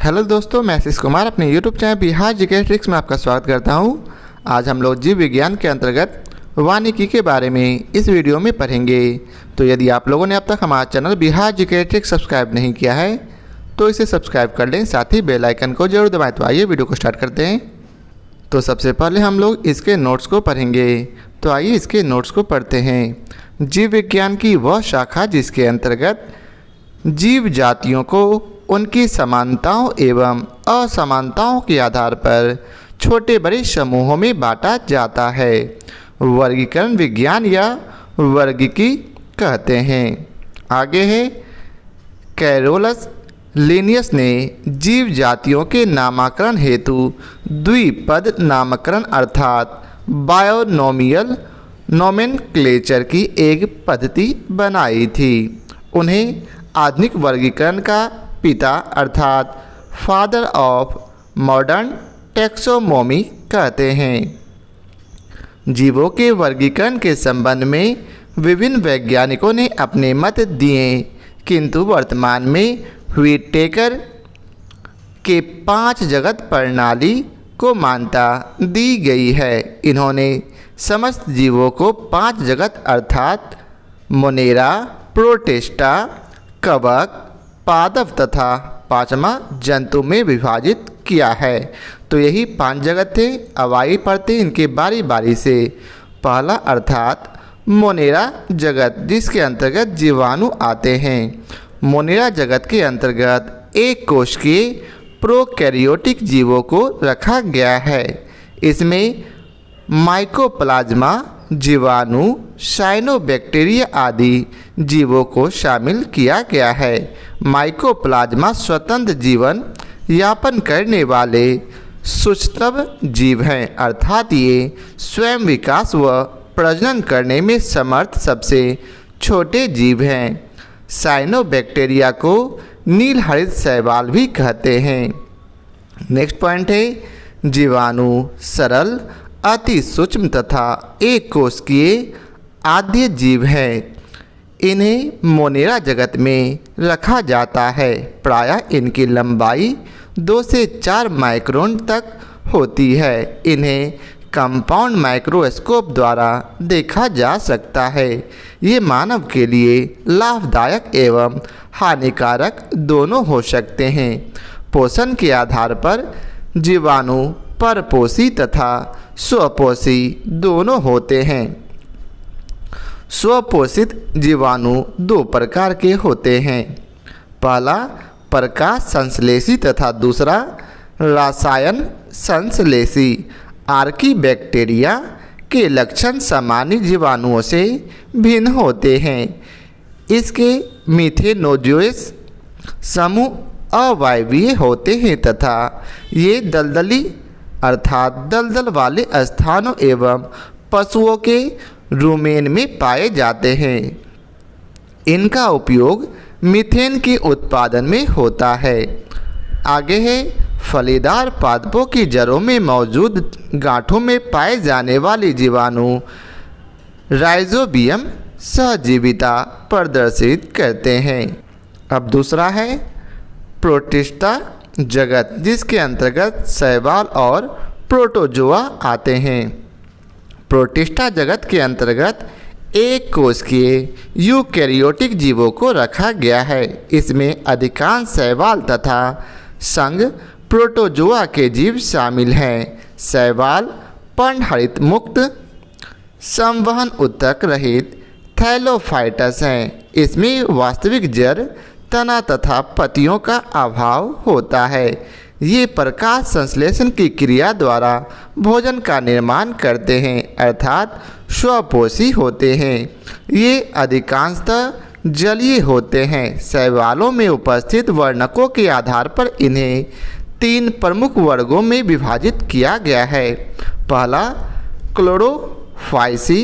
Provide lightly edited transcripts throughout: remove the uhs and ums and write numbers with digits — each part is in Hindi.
हेलो दोस्तों, मैं आशीष कुमार अपने YouTube channel Bihar GK tricks में आपका स्वागत करता हूं। आज हम लोग जीव विज्ञान के अंतर्गत वानिकी के बारे में इस वीडियो में पढ़ेंगे। तो यदि आप लोगों ने अब तक हमारा channel Bihar GK tricks subscribe नहीं किया है तो इसे सब्सक्राइब कर लें, साथ ही बेल आइकन को जरूर दबाएं। तो आइए वीडियो को स्टार्ट करते हैं। तो सबसे पहले हम लोग इसके नोट्स को पढ़ेंगे। तो आइए इसके नोट्स को पढ़ते हैं। जीव विज्ञान की वह शाखा जिसके अंतर्गत जीव जातियों को उनकी समानताओं एवं असमानताओं के आधार पर छोटे बड़े समूहों में बांटा जाता है, वर्गीकरण विज्ञान या वर्गीकी कहते हैं। आगे है, कैरोलस लिनियस ने जीव जातियों के नामकरण हेतु द्विपद नामकरण अर्थात बायोनोमियल नोमेनक्लेचर की एक पद्धति बनाई थी। उन्हें आधुनिक वर्गीकरण का पिता अर्थात फादर ऑफ मॉडर्न टैक्सोनॉमी कहते हैं। जीवों के वर्गीकरण के संबंध में विभिन्न वैज्ञानिकों ने अपने मत दिए, किंतु वर्तमान में व्हिटेकर के 5 जगत प्रणाली को मान्यता दी गई है। इन्होंने समस्त जीवों को 5 जगत अर्थात मोनेरा, प्रोटिस्टा, कवक, पादप तथा 5वां जंतु में विभाजित किया है। तो यही 5 जगत थे। अब आइए पढ़ते हैं इनके बारी बारी से। पहला अर्थात मोनेरा जगत, जिसके अंतर्गत जीवाणु आते हैं। मोनेरा जगत के अंतर्गत एक कोशिकीय प्रोकैरियोटिक जीवों को रखा गया है। इसमें माइकोप्लाज्मा, जीवाणु, साइनोबैक्टीरिया आदि जीवों को शामिल किया गया है। माइकोप्लाज्मा स्वतंत्र जीवन यापन करने वाले सूक्ष्म जीव हैं, अर्थात ये स्वयं विकास व प्रजनन करने में समर्थ सबसे छोटे जीव हैं। साइनोबैक्टीरिया को नील हरित शैवाल भी कहते हैं। नेक्स्ट पॉइंट है, जीवाणु सरल, अति सूक्ष्म तथा एक कोशिकीय आद्य जीव हैं। इन्हें मोनेरा जगत में रखा जाता है। प्रायः इनकी लंबाई 2 से 4 माइक्रोन तक होती है। इन्हें कंपाउंड माइक्रोस्कोप द्वारा देखा जा सकता है। ये मानव के लिए लाभदायक एवं हानिकारक दोनों हो सकते हैं। पोषण के आधार पर जीवाणु परपोषी तथा स्वपोषी दोनों होते हैं। स्वपोषित जीवाणु 2 प्रकार के होते हैं। पहला प्रकाश संश्लेषी तथा दूसरा रसायन संश्लेषी। आर्कीबैक्टीरिया के लक्षण सामान्य जीवाणुओं से भिन्न होते हैं। इसके मिथेनोजोइस समूह अवायवीय होते हैं तथा ये दलदली अर्थात दलदल वाले स्थानों एवं पशुओं के रुमेन में पाए जाते हैं। इनका उपयोग मीथेन के उत्पादन में होता है। आगे है, फलीदार पादपों की जड़ों में मौजूद गांठों में पाए जाने वाले जीवाणु राइजोबियम सहजीविता प्रदर्शित करते हैं। अब दूसरा है प्रोटिस्टा जगत, जिसके अंतर्गत शैवाल और प्रोटोजोआ आते हैं। प्रोटिस्टा जगत के अंतर्गत एक कोशिकीय यूकैरियोटिक जीवों को रखा गया है। इसमें अधिकांश शैवाल तथा संघ प्रोटोजोआ के जीव शामिल हैं। शैवाल पर्णहरित मुक्त, संवहन ऊतक रहित थैलोफाइटस हैं। इसमें वास्तविक जड़, तना तथा पत्तियों का अभाव होता है। ये प्रकाश संश्लेषण की क्रिया द्वारा भोजन का निर्माण करते हैं, अर्थात स्वपोषी होते हैं। ये अधिकांशतः जलीय होते हैं। शैवालों में उपस्थित वर्णकों के आधार पर इन्हें 3 प्रमुख वर्गों में विभाजित किया गया है। पहला क्लोरोफाइसी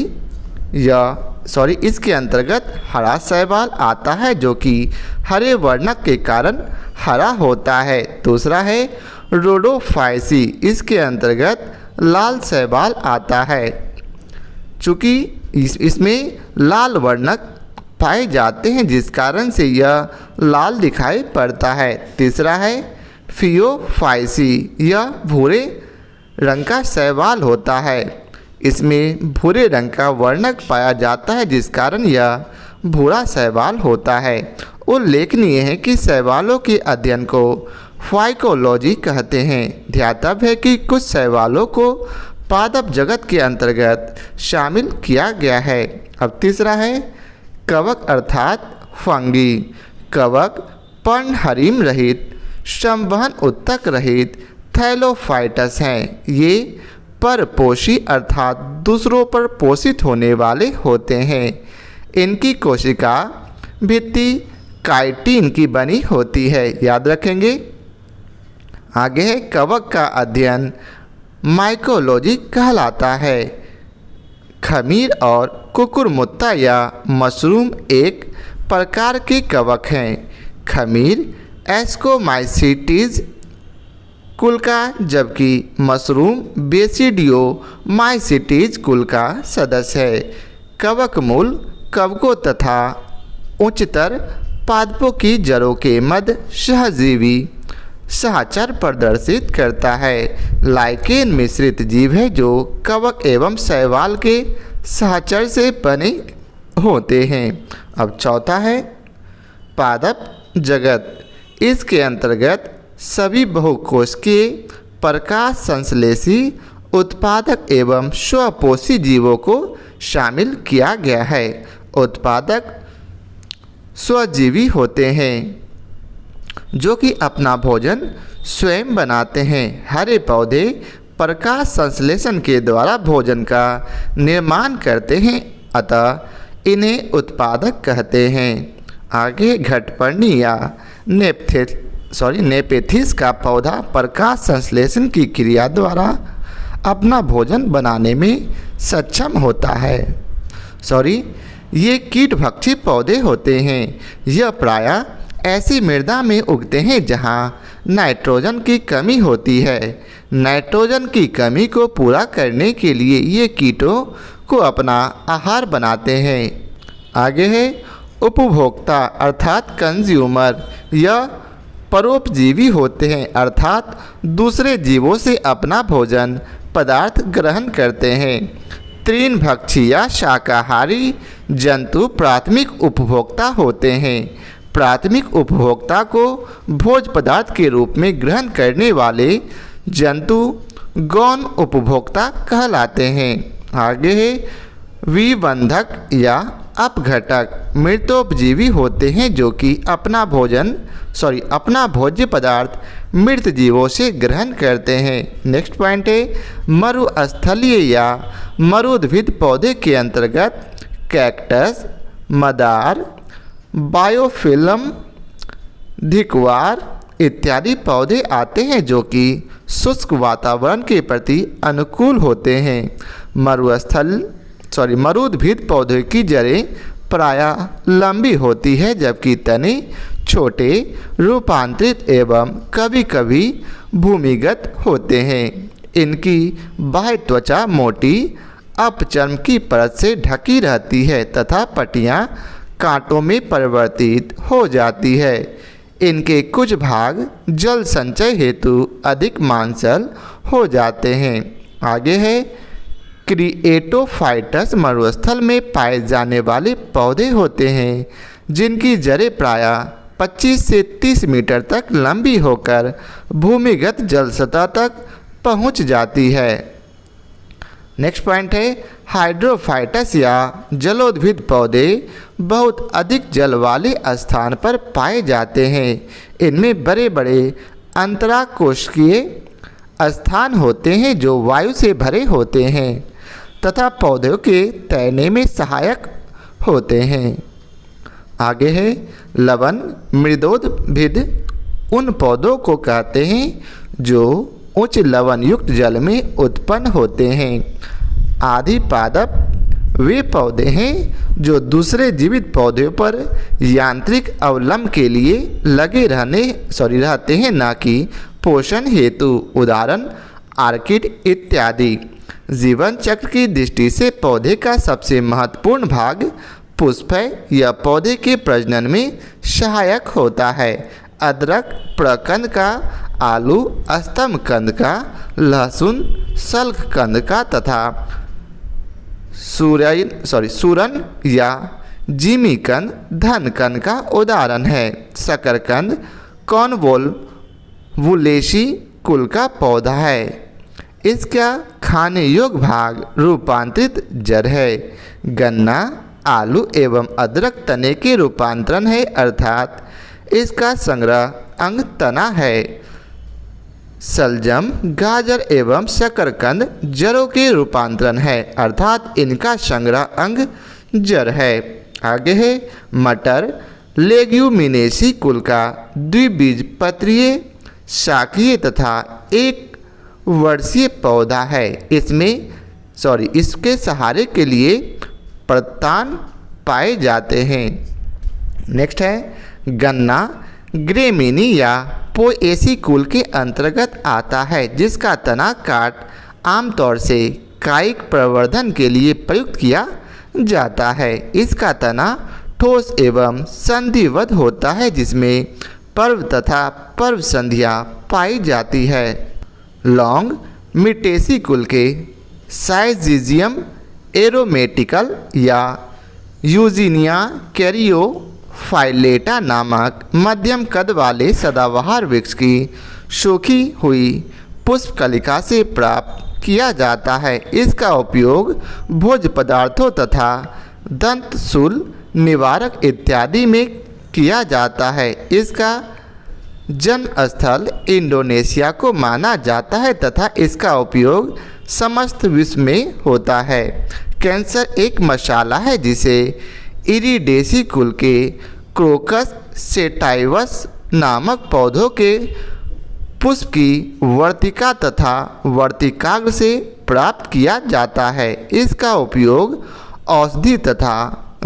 इसके अंतर्गत हरा शैवाल आता है, जो कि हरे वर्णक के कारण हरा होता है। दूसरा है रोडोफाइसी, इसके अंतर्गत लाल शैवाल आता है, चूँकि इसमें लाल वर्णक पाए जाते हैं जिस कारण से यह लाल दिखाई पड़ता है। तीसरा है फियोफाइसी। यह भूरे रंग का शैवाल होता है। इसमें भूरे रंग का वर्णक पाया जाता है, जिस कारण यह भूरा शैवाल होता है। उल्लेखनीय है कि शैवालों के अध्ययन को फाइकोलॉजी कहते हैं। ध्यातव्य है कि कुछ शैवालों को पादप जगत के अंतर्गत शामिल किया गया है। अब तीसरा है कवक अर्थात फंगी। कवक पर्णहरिम रहित, संवहन उत्तक रहित थैलोफाइटस हैं। ये परपोषी अर्थात दूसरों पर पोषित होने वाले होते हैं। इनकी कोशिका भित्ति काइटिन की बनी होती है, याद रखेंगे। आगे है कवक का अध्ययन माइकोलॉजी कहलाता है। खमीर और कुकुरमुत्ता या मशरूम एक प्रकार के कवक हैं। खमीर एस्कोमाइसिटीज कुल का, जबकि मशरूम बेसिडियोमाइसिटीज कुल का सदस्य है। कवक मूल कवकों तथा उच्चतर पादपों की जड़ों के मध्य सहजीवी सहचर प्रदर्शित करता है। लाइकेन मिश्रित जीव है जो कवक एवं शैवाल के सहचर से बने होते हैं। अब चौथा है पादप जगत। इसके अंतर्गत सभी बहुकोशिकीय प्रकाश संश्लेषी उत्पादक एवं स्वपोषी जीवों को शामिल किया गया है। उत्पादक स्वजीवी होते हैं जो कि अपना भोजन स्वयं बनाते हैं। हरे पौधे प्रकाश संश्लेषण के द्वारा भोजन का निर्माण करते हैं, अतः इन्हें उत्पादक कहते हैं। आगे घटपर्णी या नेपेथिस का पौधा प्रकाश संश्लेषण की क्रिया द्वारा अपना भोजन बनाने में सक्षम होता है। ये कीटभक्षी पौधे होते हैं। यह प्रायः ऐसी मृदा में उगते हैं जहां नाइट्रोजन की कमी होती है। नाइट्रोजन की कमी को पूरा करने के लिए ये कीटों को अपना आहार बनाते हैं। आगे है उपभोक्ता अर्थात कंज्यूमर। यह परोपजीवी होते हैं, अर्थात दूसरे जीवों से अपना भोजन पदार्थ ग्रहण करते हैं। तृणभक्षी या शाकाहारी जंतु प्राथमिक उपभोक्ता होते हैं। प्राथमिक उपभोक्ता को भोज्य पदार्थ के रूप में ग्रहण करने वाले जंतु गौण उपभोक्ता कहलाते हैं। आगे है विबंधक या अपघटक। मृतोपजीवी होते हैं जो कि अपना भोज्य पदार्थ मृत जीवों से ग्रहण करते हैं। नेक्स्ट पॉइंट है मरुस्थलीय या मरुद्भिद पौधे के अंतर्गत कैक्टस, मदार, बायोफिल्म, धिकवार इत्यादि पौधे आते हैं जो कि शुष्क वातावरण के प्रति अनुकूल होते हैं। मरुद्भिद पौधे की जड़ें प्रायः लंबी होती है, जबकि तने छोटे, रूपांतरित एवं कभी कभी भूमिगत होते हैं। इनकी बाह्य त्वचा मोटी अपचर्म की परत से ढकी रहती है तथा पट्टियाँ कांटों में परिवर्तित हो जाती है। इनके कुछ भाग जल संचय हेतु अधिक मांसल हो जाते हैं। आगे है क्रिएटोफाइटस। मरुस्थल में पाए जाने वाले पौधे होते हैं जिनकी जड़ें प्रायः 25 से 30 मीटर तक लंबी होकर भूमिगत जल सतह तक पहुंच जाती है। नेक्स्ट पॉइंट है हाइड्रोफाइटस या जलोद्भिद पौधे बहुत अधिक जल वाले स्थान पर पाए जाते हैं। इनमें बड़े बड़े अंतराकोशिकीय स्थान होते हैं जो वायु से भरे होते हैं तथा पौधों के तैरने में सहायक होते हैं। आगे है लवण मृदोद्भिद। उन पौधों को कहते हैं जो उच्च लवण युक्त जल में उत्पन्न होते हैं। आदि पादप वे पौधे हैं जो दूसरे जीवित पौधों पर यांत्रिक अवलंब के लिए लगे रहते हैं, ना कि पोषण हेतु। उदाहरण आर्किड इत्यादि। जीवन चक्र की दृष्टि से पौधे का सबसे महत्वपूर्ण भाग पुष्प है। यह पौधे के प्रजनन में सहायक होता है। अदरक प्रकंद का आलू स्तंभ कंद का, लहसुन सल्क कंद का तथा सूरन या जिमीकंद धन कंद का उदाहरण है। शकरकंद कॉर्नवोल्वुलेसी कुल का पौधा है। इसका खाने योग्य भाग रूपांतरित जड़ है। गन्ना आलू एवं अदरक तने के रूपांतरण है, अर्थात इसका संग्रह अंग तना है। सलजम गाजर एवं शकरकंद जड़ों के रूपांतरण है, अर्थात इनका संग्रह अंग जड़ है। आगे है मटर लेग्यूमिनेसी कुल का द्विबीजपत्रीय शाकीय तथा एक वर्षीय पौधा है। इसके सहारे के लिए प्रतान पाए जाते हैं। नेक्स्ट है गन्ना ग्रेमिनी या पोएसी कुल के अंतर्गत आता है, जिसका तना काट आमतौर से कायिक प्रवर्धन के लिए प्रयुक्त किया जाता है। इसका तना ठोस एवं संधिबद्ध होता है, जिसमें पर्व तथा पर्व संधियाँ पाई जाती है। लौंग मिटेसी कुल के साइजिजियम एरोमेटिकल या यूजीनिया कैरियोफाइलेटा नामक मध्यम कद वाले सदाबहार वृक्ष की सूखी हुई पुष्पकलिका से प्राप्त किया जाता है। इसका उपयोग भोज्य पदार्थों तथा दंतशूल निवारक इत्यादि में किया जाता है। इसका जन्म स्थल इंडोनेशिया को माना जाता है तथा इसका उपयोग समस्त विश्व में होता है। कैंसर एक मसाला है जिसे इरिडेसी कुल के क्रोकस सेटाइवस नामक पौधों के पुष्प की वर्तिका तथा वर्तिकाग्र से प्राप्त किया जाता है। इसका उपयोग औषधि तथा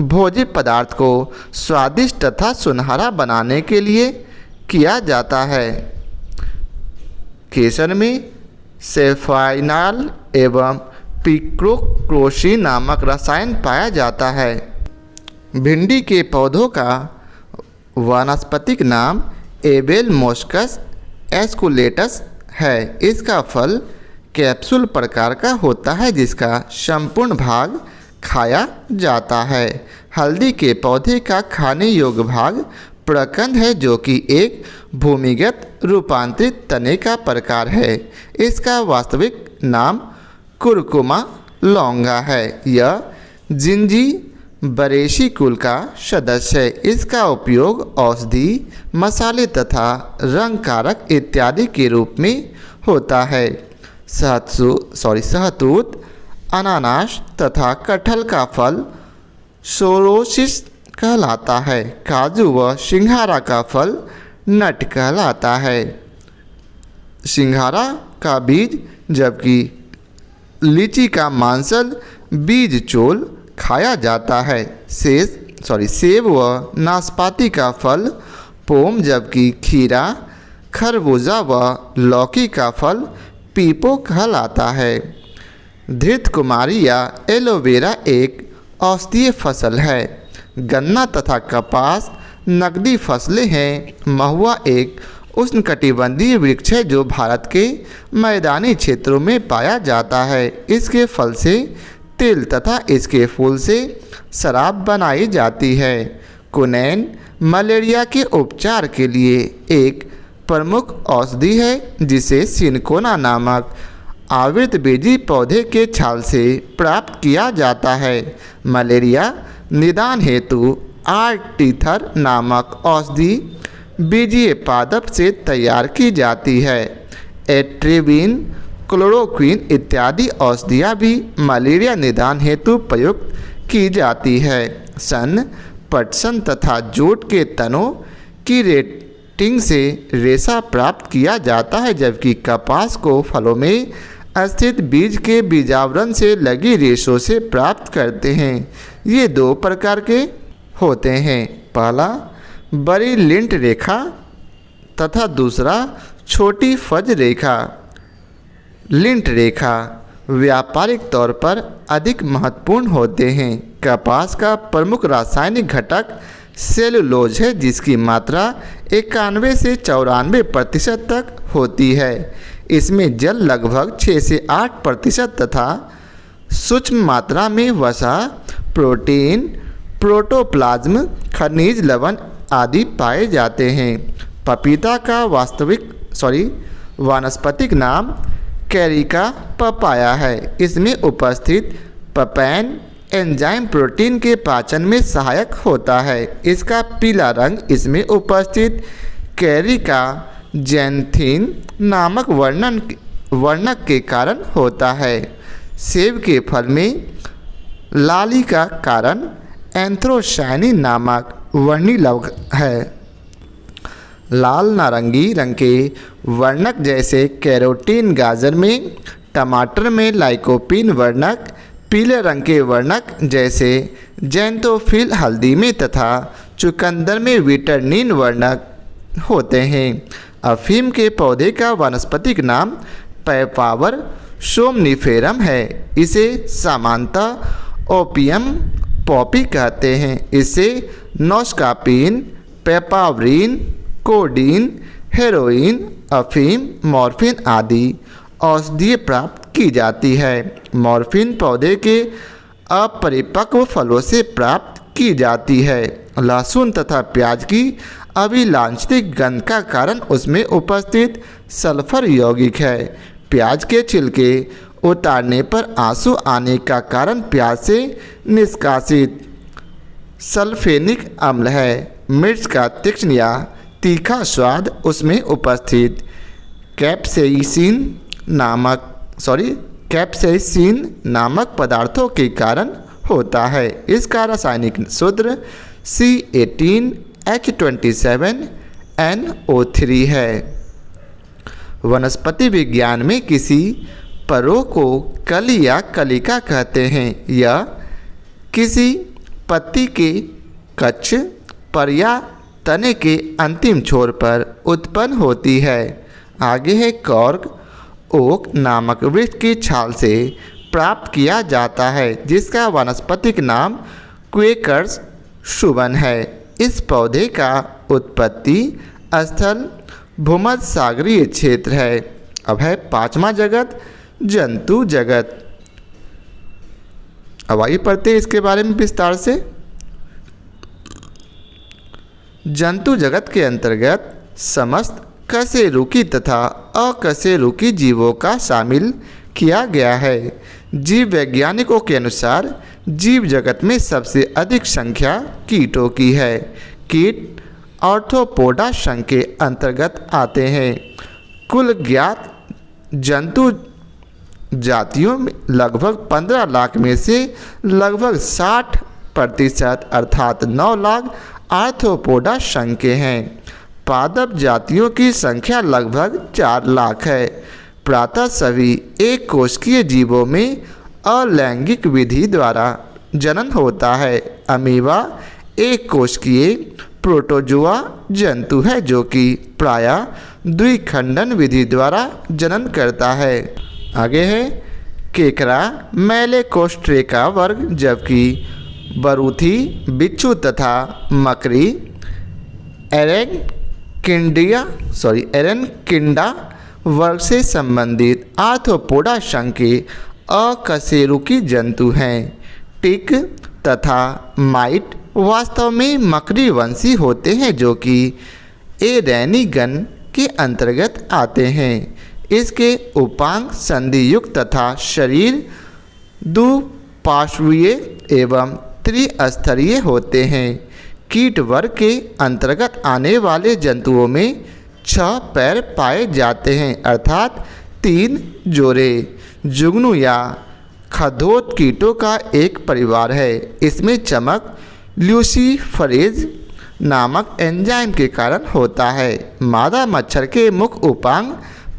भोज्य पदार्थ को स्वादिष्ट तथा सुनहरा बनाने के लिए किया जाता है। केसर में सेफाइनाल एवं पिक्रोक्रोसी नामक रसायन पाया जाता है। भिंडी के पौधों का वानस्पतिक नाम एबेल मोस्कस एस्कुलेटस है। इसका फल कैप्सूल प्रकार का होता है, जिसका संपूर्ण भाग खाया जाता है। हल्दी के पौधे का खाने योग्य भाग प्रकंद है, जो कि एक भूमिगत रूपांतरित तने का प्रकार है। इसका वास्तविक नाम कुरकुमा लौंगा है। यह जिंजीबरेसी कुल का सदस्य है। इसका उपयोग औषधि मसाले तथा रंग कारक इत्यादि के रूप में होता है। शहतूत अनानास तथा कटहल का फल सोरोसिस कहलाता है। काजू व सिंघारा का फल नट कहलाता है। सिंघारा का बीज, जबकि लीची का मांसल बीज चोल खाया जाता है। सेब व नाशपाती का फल पोम, जबकि खीरा खरबूजा व लौकी का फल पीपो कहलाता है। धृत कुमारी या एलोवेरा एक औषधीय फसल है। गन्ना तथा कपास नकदी फसलें हैं। महुआ एक उष्णकटिबंधीय वृक्ष है जो भारत के मैदानी क्षेत्रों में पाया जाता है। इसके फल से तेल तथा इसके फूल से शराब बनाई जाती है। कुनैन मलेरिया के उपचार के लिए एक प्रमुख औषधि है, जिसे सिनकोना नामक आवृतबीजी पौधे के छाल से प्राप्त किया जाता है। मलेरिया निदान हेतु आर्टीथर नामक औषधि बीजीय पादप से तैयार की जाती है। एट्रेबिन क्लोरोक्विन इत्यादि औषधियाँ भी मलेरिया निदान हेतु प्रयुक्त की जाती है। सन पटसन तथा जूट के तनों की रेटिंग से रेशा प्राप्त किया जाता है, जबकि कपास को फलों में स्थित बीज के बीजावरण से लगी रेशों से प्राप्त करते हैं। ये दो प्रकार के होते हैं, पहला बड़ी लिंट रेखा तथा दूसरा छोटी फज रेखा। लिंट रेखा व्यापारिक तौर पर अधिक महत्वपूर्ण होते हैं। कपास का प्रमुख रासायनिक घटक सेलुलोज है, जिसकी मात्रा 91 से 94% तक होती है। इसमें जल लगभग 6 से 8% तथा सूक्ष्म मात्रा में वसा, प्रोटीन, प्रोटोप्लाज्म, खनिज लवण आदि पाए जाते हैं। पपीता का वानस्पतिक नाम कैरिका पपाया है। इसमें उपस्थित पपैन एंजाइम प्रोटीन के पाचन में सहायक होता है। इसका पीला रंग इसमें उपस्थित कैरिका जैंथीन नामक वर्णक के कारण होता है। सेब के फल में लाली का कारण एंथ्रोसायनिन नामक वर्णी लवण है। लाल नारंगी रंग के वर्णक जैसे कैरोटीन गाजर में, टमाटर में लाइकोपीन वर्णक, पीले रंग के वर्णक जैसे जैंथोफिल हल्दी में तथा चुकंदर में विटरनिन वर्णक होते हैं। अफीम के पौधे का वानस्पतिक नाम पैपावर सोमनिफेरम है। इसे सामान्यतः ओपियम पॉपी कहते हैं। इससे नोस्कापीन, पेपावरीन, कोडीन, हेरोइन, अफीम, मॉर्फिन आदि औषधीय प्राप्त की जाती है। मॉर्फिन पौधे के अपरिपक्व फलों से प्राप्त की जाती है। लहसुन तथा प्याज की अभिलाषित गंध का कारण उसमें उपस्थित सल्फर यौगिक है। प्याज के छिलके उतारने पर आंसू आने का कारण प्याज से निष्कासित सल्फेनिक अम्ल है। मिर्च का तीक्ष्ण या तीखा स्वाद उसमें उपस्थित कैप्सेसिन नामक पदार्थों के कारण होता है। इसका रासायनिक सूत्र C18H27NO3 है। वनस्पति विज्ञान में किसी परों को कली या कलिका कहते हैं। यह किसी पत्ती के कच्छ पर या तने के अंतिम छोर पर उत्पन्न होती है। आगे है कॉर्क। ओक नामक वृक्ष की छाल से प्राप्त किया जाता है, जिसका वानस्पतिक नाम क्वेकर्स शुभन है। इस पौधे का उत्पत्ति स्थल भूमध्य सागरीय क्षेत्र है। अब है पांचवा जगत, जंतु जगत। अब आइए पढ़ते हैं इसके बारे में विस्तार से। जंतु जगत के अंतर्गत समस्त कशेरुकी तथा अकशेरुकी जीवों का शामिल किया गया है। जीव वैज्ञानिकों के अनुसार जीव जगत में सबसे अधिक संख्या कीटों की है। कीट आर्थ्रोपोडा संघ के अंतर्गत आते हैं। कुल ज्ञात जंतु जातियों में लगभग 15 लाख में से लगभग 60% अर्थात 9 लाख आर्थ्रोपोडा संघ के हैं। पादप जातियों की संख्या लगभग 4 लाख है। प्रातः सभी एक कोशिकीय जीवों में अलैंगिक विधि द्वारा जनन होता है। अमीबा एक कोशिकीय प्रोटोजोआ जंतु है जो कि प्रायः द्विखंडन विधि द्वारा जनन करता है। आगे है केकड़ा मैलेकोस्ट्रे का वर्ग, जबकि बरूथी बिच्छू तथा मकड़ी एरेनकिंडा वर्ग से संबंधित आर्थ्रोपोडा संघ के अकशेरुकी जंतु हैं। टिक तथा माइट वास्तव में मकड़ी वंशी होते हैं जो कि एरेनीगण के अंतर्गत आते हैं। इसके उपांग संधियुक्त तथा शरीर दुपार्श्वीय एवं त्रिस्तरीय होते हैं। कीट वर्ग के अंतर्गत आने वाले जंतुओं में 6 पैर पाए जाते हैं, अर्थात 3 जोड़े। जुगनू या खदोत कीटों का एक परिवार है। इसमें चमक ल्यूसीफरेज नामक एंजाइम के कारण होता है। मादा मच्छर के मुख उपांग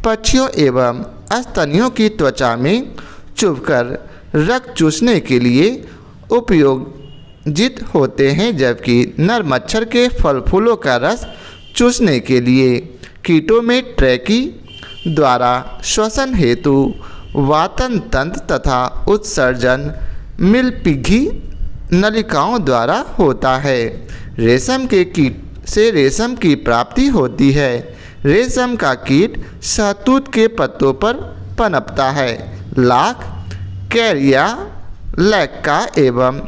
पक्षियों एवं स्तनियों की त्वचा में चुभकर रक्त चूसने के लिए उपयोजित होते हैं, जबकि नर मच्छर के फल फूलों का रस चूसने के लिए। कीटों में ट्रैकी द्वारा श्वसन हेतु वातन तंत्र तथा उत्सर्जन मिलपिघी नलिकाओं द्वारा होता है। रेशम के कीट से रेशम की प्राप्ति होती है। रेशम का कीट शहतूत के पत्तों पर पनपता है। लाख कैरिया लैक्का एवं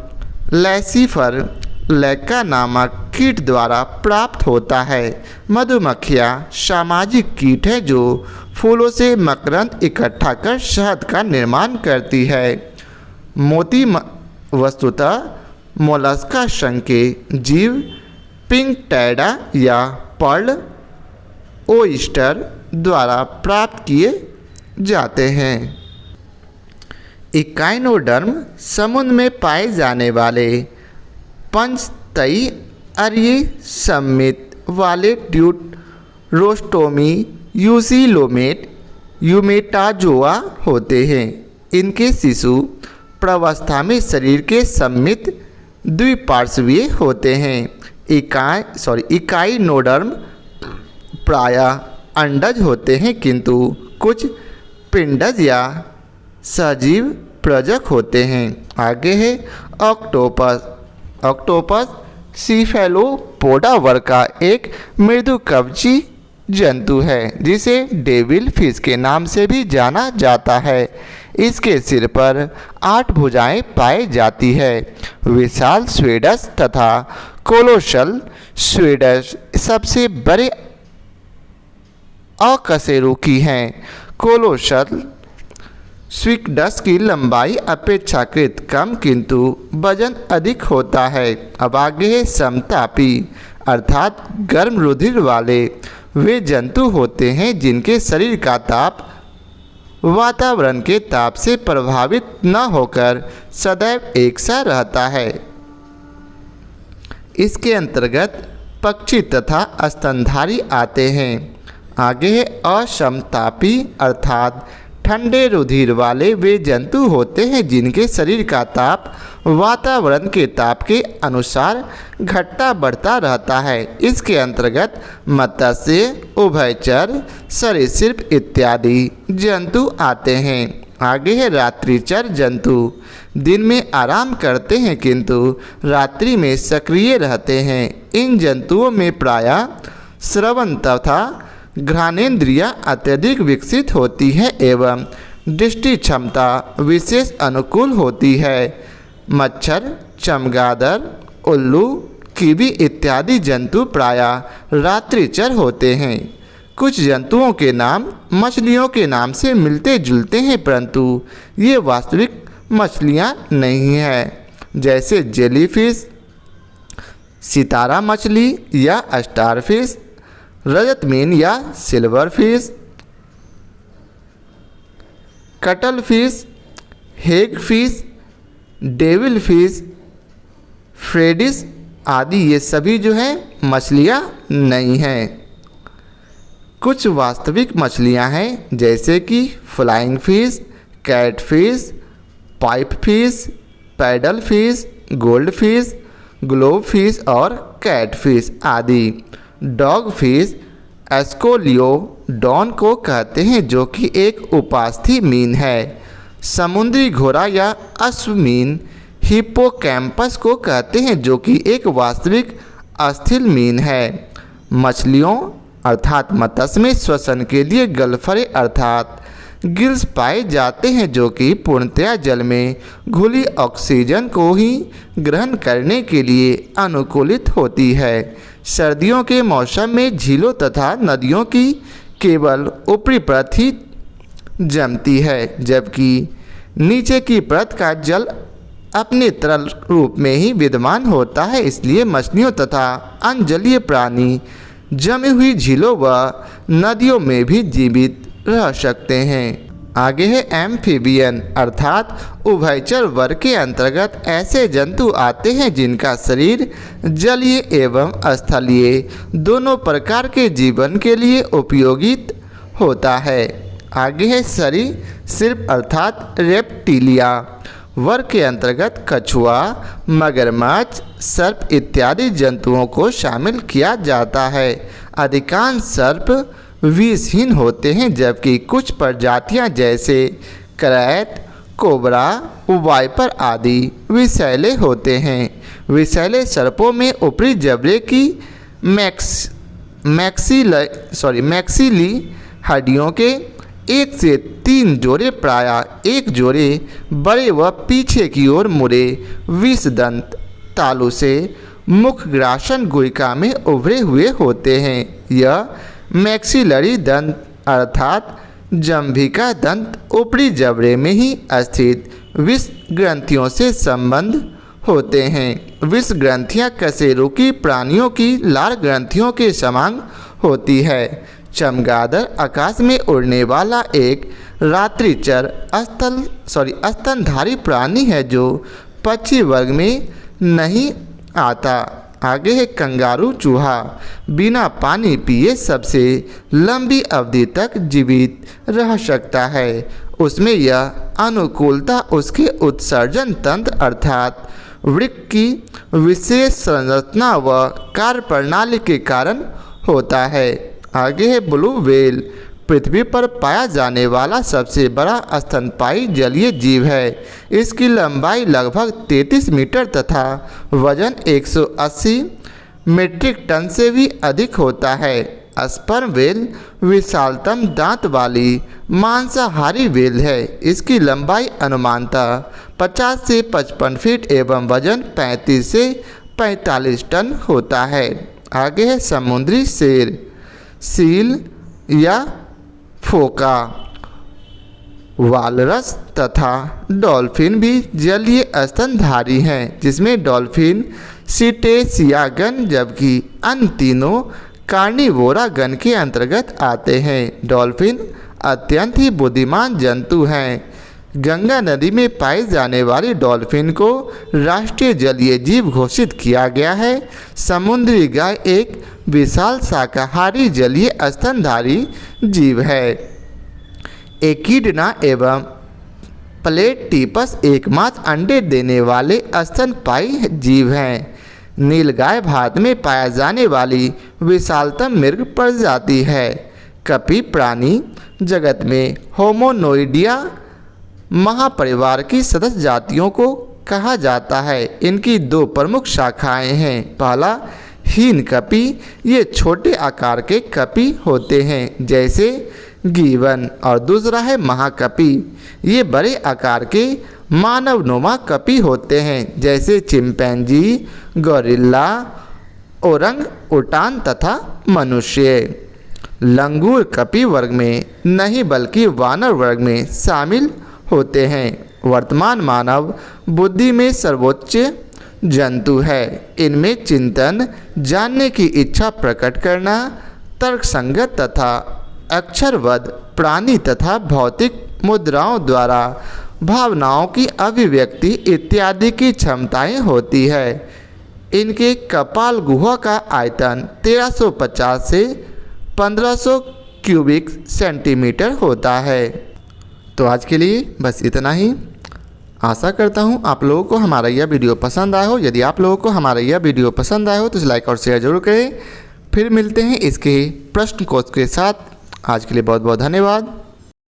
लैसीफर लैक्का नामक कीट द्वारा प्राप्त होता है। मधुमक्खियाँ सामाजिक कीट है जो फूलों से मकरंद इकट्ठा कर शहद का निर्माण करती है। मोती वस्तुतः मोलस्का संघ के जीव पिंकटैडा या पर्ल ओइस्टर द्वारा प्राप्त किए जाते हैं। इकाइनोडर्म समुद्र में पाए जाने वाले पंचतई अरीय सममित वाले ड्यूटरोस्टोमी यूसिलोमेट यूमेटाजोआ होते हैं। इनके शिशु प्रवस्था में शरीर के सममित द्विपार्श्वीय होते हैं। इकाइनोडर्म प्रायः अंडज होते हैं, किंतु कुछ पिंडज या सजीव प्रजक होते हैं। आगे है ऑक्टोपस। ऑक्टोपस सीफेलोपोडा वर्ग का एक मृदुकवची जंतु है जिसे डेविल फिश के नाम से भी जाना जाता है। इसके सिर पर 8 भुजाएं पाई जाती है। विशाल स्वीडस तथा कोलोशल स्वीडस सबसे बड़े अकशेरुकी हैं। कोलोशल स्वीडस की लंबाई अपेक्षाकृत कम किंतु वजन अधिक होता है। अब आगे है समतापी अर्थात गर्म रुधिर वाले वे जंतु होते हैं जिनके शरीर का ताप वातावरण के ताप से प्रभावित न होकर सदैव एक सा रहता है। इसके अंतर्गत पक्षी तथा स्तनधारी आते हैं। आगे है असमतापी अर्थात ठंडे रुधिर वाले वे जंतु होते हैं जिनके शरीर का ताप वातावरण के ताप के अनुसार घटता बढ़ता रहता है। इसके अंतर्गत मत्स्य, उभयचर, सरीसृप इत्यादि जंतु आते हैं। आगे है रात्रिचर जंतु। दिन में आराम करते हैं किंतु रात्रि में सक्रिय रहते हैं। इन जंतुओं में प्रायः श्रवण तथा घ्राणेन्द्रियाँ अत्यधिक विकसित होती है एवं दृष्टि क्षमता विशेष अनुकूल होती है। मच्छर, चमगादड़, उल्लू, कीवी इत्यादि जंतु प्रायः रात्रिचर होते हैं। कुछ जंतुओं के नाम मछलियों के नाम से मिलते जुलते हैं परंतु ये वास्तविक मछलियाँ नहीं हैं, जैसे जेलीफिश, सितारा मछली या स्टारफिश, रजत मीन या silver fish, cuttle fish, Hague fish, devil fish, free dish आदि ये सभी जो है मछलियाँ नहीं हैं। कुछ वास्तविक मछलियाँ हैं जैसे कि flying fish, cat fish, pipe fish, paddle fish, gold fish, globe fish और कैट फिश आदि। डॉग फिश एस्कोलियोडॉन को कहते हैं जो कि एक उपास्थि मीन है। समुद्री घोड़ा या अश्वमीन हिप्पोकैम्पस को कहते हैं जो कि एक वास्तविक अस्थिल मीन है। मछलियों अर्थात मत्स्य में श्वसन के लिए गलफरे अर्थात गिल्स पाए जाते हैं जो कि पूर्णतया जल में घुली ऑक्सीजन को ही ग्रहण करने के लिए अनुकूलित होती है। सर्दियों के मौसम में झीलों तथा नदियों की केवल ऊपरी परत ही जमती है जबकि नीचे की परत का जल अपने तरल रूप में ही विद्यमान होता है। इसलिए मछलियों तथा अन्य जलीय प्राणी जमी हुई झीलों व नदियों में भी जीवित रह सकते हैं। आगे है एम्फीबियन अर्थात उभयचर वर्ग के अंतर्गत ऐसे जंतु आते हैं जिनका शरीर जलीय एवं स्थलीय दोनों प्रकार के जीवन के लिए उपयोगित होता है। आगे है सरीसृप अर्थात रेप्टिलिया वर्ग के अंतर्गत कछुआ, मगरमच्छ, सर्प इत्यादि जंतुओं को शामिल किया जाता है। अधिकांश सर्प विषहीन होते हैं जबकि कुछ प्रजातियां जैसे करैट, कोबरा, वाइपर आदि विषैले होते हैं। विषैले सर्पों में ऊपरी जबड़े की मैक्सिली हड्डियों के 1 से 3 जोड़े प्रायः एक जोड़े बड़े व पीछे की ओर मुड़े विषदंत तालु से मुखग्रासन गुहिका में उभरे हुए होते हैं। यह मैक्सिलरी दंत अर्थात जंभिका दंत ऊपरी जबड़े में ही स्थित विष ग्रंथियों से संबंध होते हैं। विष ग्रंथियां कशेरुकी प्राणियों की लार ग्रंथियों के समान होती है। चमगादड़ आकाश में उड़ने वाला एक रात्रिचर स्तनधारी प्राणी है जो पक्षी वर्ग में नहीं आता। आगे है कंगारू चूहा। बिना पानी पिए सबसे लंबी अवधि तक जीवित रह सकता है। उसमें यह अनुकूलता उसके उत्सर्जन तंत्र अर्थात वृक्क की विशेष संरचना व कार्यप्रणाली के कारण होता है। आगे है ब्लू व्हेल। पृथ्वी पर पाया जाने वाला सबसे बड़ा स्तनपायी जलीय जीव है। इसकी लंबाई लगभग 33 मीटर तथा वजन 180 मीट्रिक टन से भी अधिक होता है। स्पर्म व्हेल विशालतम दांत वाली मांसाहारी व्हेल है। इसकी लंबाई अनुमानतः 50 से 55 फीट एवं वजन 35 से 45 टन होता है। आगे है समुद्री शेर, सील या फोका। वालरस तथा डॉल्फिन भी जलीय स्तनधारी हैं, जिसमें डॉल्फिन सीटेसिया गण जबकि अन्य तीनों कार्निवोरा गण के अंतर्गत आते हैं। डॉल्फिन अत्यंत ही बुद्धिमान जंतु हैं। गंगा नदी में पाई जाने वाली डॉल्फिन को राष्ट्रीय जलीय जीव घोषित किया गया है। समुद्री गाय एक विशाल शाकाहारी जलीय स्तनधारी जीव है। एकिडना एवं प्लेटिपस एकमात्र अंडे देने वाले स्तनपायी जीव हैं। नीलगाय भारत में पाया जाने वाली विशालतम मृग प्रजाति है। कपी प्राणी जगत में होमोनोइडिया महापरिवार की सदस्य जातियों को कहा जाता है। इनकी 2 प्रमुख शाखाएं हैं। पहला हीन कपी, ये छोटे आकार के कपी होते हैं जैसे गीवन, और दूसरा है महाकपी, ये बड़े आकार के मानवनुमा कपी होते हैं जैसे चिंपैंजी, गोरिल्ला, ओरंग उटान तथा मनुष्य। लंगूर कपी वर्ग में नहीं बल्कि वानर वर्ग में शामिल होते हैं। वर्तमान मानव बुद्धि में सर्वोच्च जंतु है। इनमें चिंतन, जानने की इच्छा प्रकट करना, तर्कसंगत तथा अक्षरवद प्राणी तथा भौतिक मुद्राओं द्वारा भावनाओं की अभिव्यक्ति इत्यादि की क्षमताएं होती है। इनके कपाल गुहा का आयतन 1350 से 1500 क्यूबिक सेंटीमीटर होता है। तो आज के लिए बस इतना ही। आशा करता हूँ आप लोगों को हमारा यह वीडियो पसंद आया हो। यदि आप लोगों को हमारा यह वीडियो पसंद आया हो तो इसे लाइक और शेयर जरूर करें। फिर मिलते हैं इसके प्रश्न कोश के साथ। आज के लिए बहुत बहुत धन्यवाद।